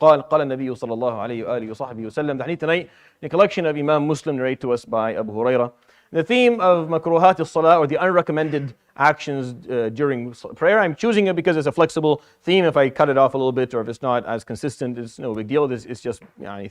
عنه قال النبي صلى الله عليه وآله وصحبه وسلم. The hadith tonight, a collection of Imam Muslim narrated to us by Abu Hurayra. The theme of makruhat al-salah, or the unrecommended actions during prayer. I'm choosing it because it's a flexible theme. If I cut it off a little bit, or if it's not as consistent, it's no big deal. It's just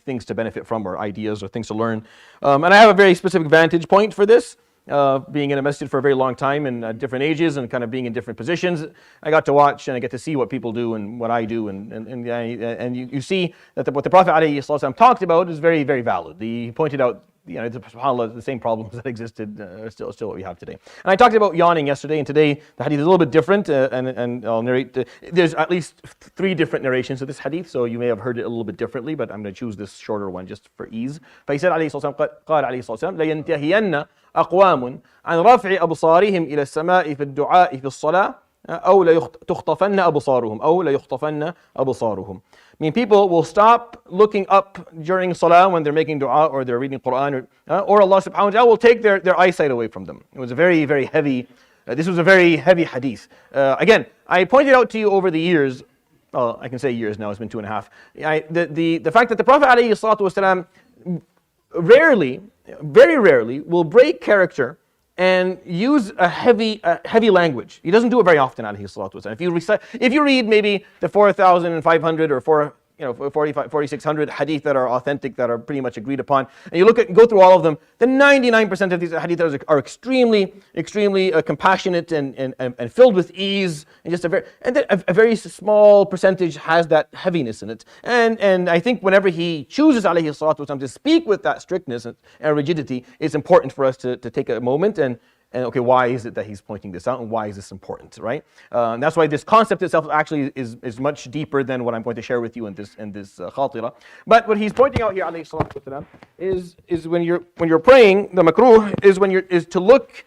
things to benefit from, or ideas, or things to learn. And I have a very specific vantage point for this. Being in a masjid for a very long time and different ages and kind of being in different positions, I got to watch and I get to see what people do and what I do, and you see that what the Prophet ﷺ talked about is very, very valid. He pointed out, subhanAllah, the same problems that existed are still what we have today. And I talked about yawning yesterday, and today the hadith is a little bit different, and I'll narrate. There's at least 3 different narrations of this hadith, so you may have heard it a little bit differently, but I'm going to choose this shorter one just for ease. He said, عليه الصلاة والسلام, قال عليه الصلاة والسلام, لينتهين أقوام عن رفع أبصارهم إلى السماء في الدعاء في الصلاة أو ليخطفن أبصارهم. I mean, people will stop looking up during salah when they're making dua or they're reading Quran, or Allah subhanahu wa ta'ala will take their eyesight away from them. It was a very, very heavy, this was a very heavy hadith. Again, I pointed out to you over the years, I can say years now, it's been 2.5, the fact that the Prophet ﷺ rarely, very rarely, will break character and use a heavy language. He doesn't do it very often, alayhi salatu wasalam. If you read maybe the 4,500 or 4,600 hadith that are authentic, that are pretty much agreed upon, and you go through all of them, then 99% of these hadith are extremely compassionate and filled with ease, and just a very small percentage has that heaviness in it. And I think whenever he chooses, alayhi salatu wasalam, to speak with that strictness and rigidity, it's important for us to take a moment and okay, why is it that he's pointing this out, and why is this important, right? That's why this concept itself actually is much deeper than what I'm going to share with you in this Khaterah. But what he's pointing out here, alayhi salatu wasalam, is when you're praying, the makruh is to look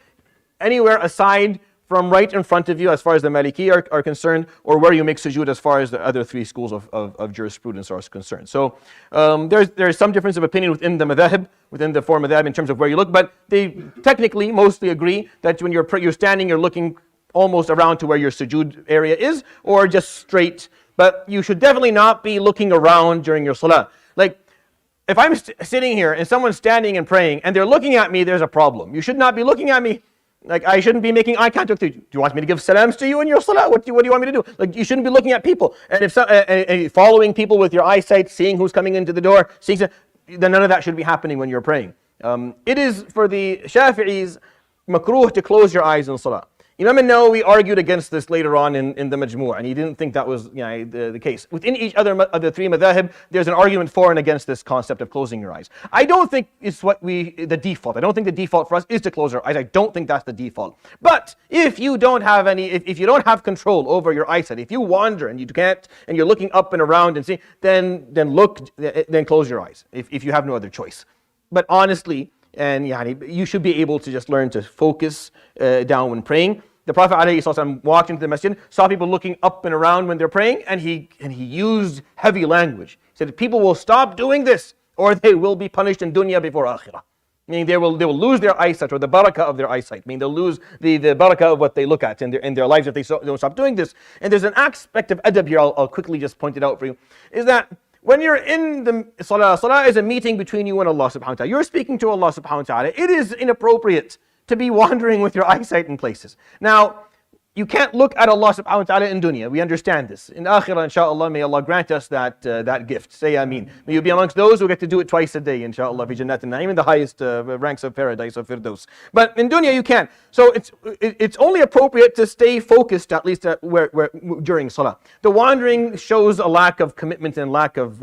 anywhere aside from right in front of you, as far as the Maliki are concerned, or where you make sujood as far as the other 3 schools of jurisprudence are concerned. So there's some difference of opinion within the madhahib, within the 4 madhahib in terms of where you look, but they technically mostly agree that when you're standing, you're looking almost around to where your sujood area is, or just straight. But you should definitely not be looking around during your salah. Like, if I'm sitting here and someone's standing and praying and they're looking at me, there's a problem. You should not be looking at me. Like, I shouldn't be making eye contact with you. Do you want me to give salams to you in your salah? What do you want me to do? Like, you shouldn't be looking at people. And if following people with your eyesight, seeing who's coming into the door, then none of that should be happening when you're praying. It is for the Shafi'is makruh to close your eyes in salah. Imam al-Nawawi argued against this later on in the Majmu', and he didn't think that was the case. Within each other of the 3 madhahib, there's an argument for and against this concept of closing your eyes. I don't think it's the default. I don't think the default for us is to close our eyes. I don't think that's the default. But if you don't have if you don't have control over your eyesight, if you wander and you can't, and you're looking up and around and see, then close your eyes if you have no other choice. But honestly, and you should be able to just learn to focus down when praying. The Prophet ﷺ walked into the masjid, saw people looking up and around when they're praying, and he used heavy language. He said, people will stop doing this, or they will be punished in dunya before akhirah. Meaning they will lose their eyesight, or the barakah of their eyesight. Meaning they'll lose the barakah of what they look at in their lives if they don't stop doing this. And there's an aspect of adab here, I'll quickly just point it out for you, is that when you're in the salah is a meeting between you and Allah subhanahu wa ta'ala. You're speaking to Allah subhanahu wa ta'ala. It is inappropriate to be wandering with your eyesight in places. Now, you can't look at Allah subhanahu wa ta'ala in dunya. We understand this. In akhirah, inshaAllah, may Allah grant us that gift. Say ameen. May you be amongst those who get to do it twice a day, inshaAllah, fi jannat al-na'im, in the highest ranks of paradise of firdaus. But in dunya, you can't. So it's only appropriate to stay focused, at least during salah. The wandering shows a lack of commitment and lack of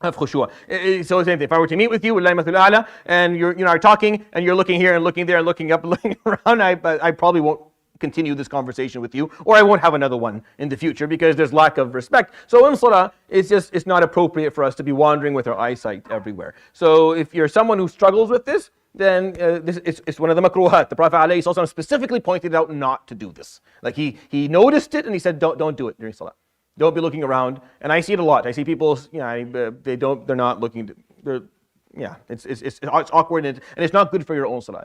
khushu'. So the same thing. If I were to meet with you, and you're talking, and you're looking here and looking there and looking up and looking around, I probably won't continue this conversation with you, or I won't have another one in the future because there's lack of respect. So in salah, it's not appropriate for us to be wandering with our eyesight everywhere. So if you're someone who struggles with this, then it's one of the makruhat. The Prophet ﷺ specifically pointed out not to do this. Like he noticed it and he said, don't do it during salah. Don't be looking around. And I see it a lot. I see people, they're not looking. yeah, it's awkward, and it's not good for your own salah.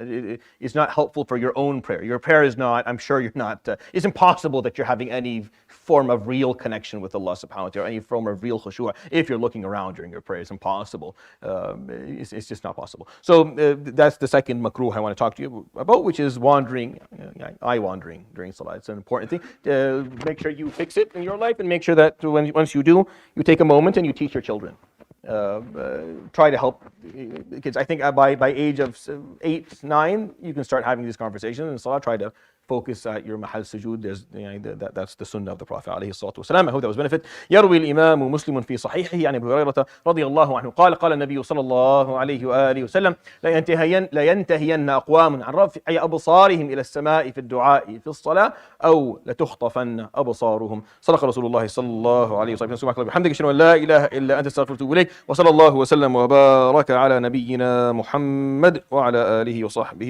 It's not helpful for your own prayer. Your prayer is not, I'm sure you're not, it's impossible that you're having any form of real connection with Allah subhanahu wa ta'ala, any form of real khushu' if you're looking around during your prayer. It's impossible. It's just not possible. So that's the second makruh I want to talk to you about, which is wandering, eye wandering during salah. It's an important thing. Make sure you fix it in your life, and make sure that once you do, you take a moment and you teach your children. Try to help kids. I think by age of 8, 9, you can start having these conversations. And salah, try to focus at your mahal sujood. That's the sunnah of the Prophet عليه الصلاة والسلام. I hope that was benefit. يروي الإمام مسلم في صحيحه عن أبي هريرة رضي الله عنه قال النبي صلى الله عليه وآله وسلم لا ينتهين أقوام عن رفع أبصارهم إلى السماء في الدعاء في الصلاة أو لتخطفن أبصارهم. صدق رسول الله صلى الله عليه وسلم. سبحانك اللهم وبحمدك أشهد أن لا إله إلا أنت أستغفرك وأتوب إليك. وصلى الله وسلم وبارك على نبينا محمد وعلى آله وصحبه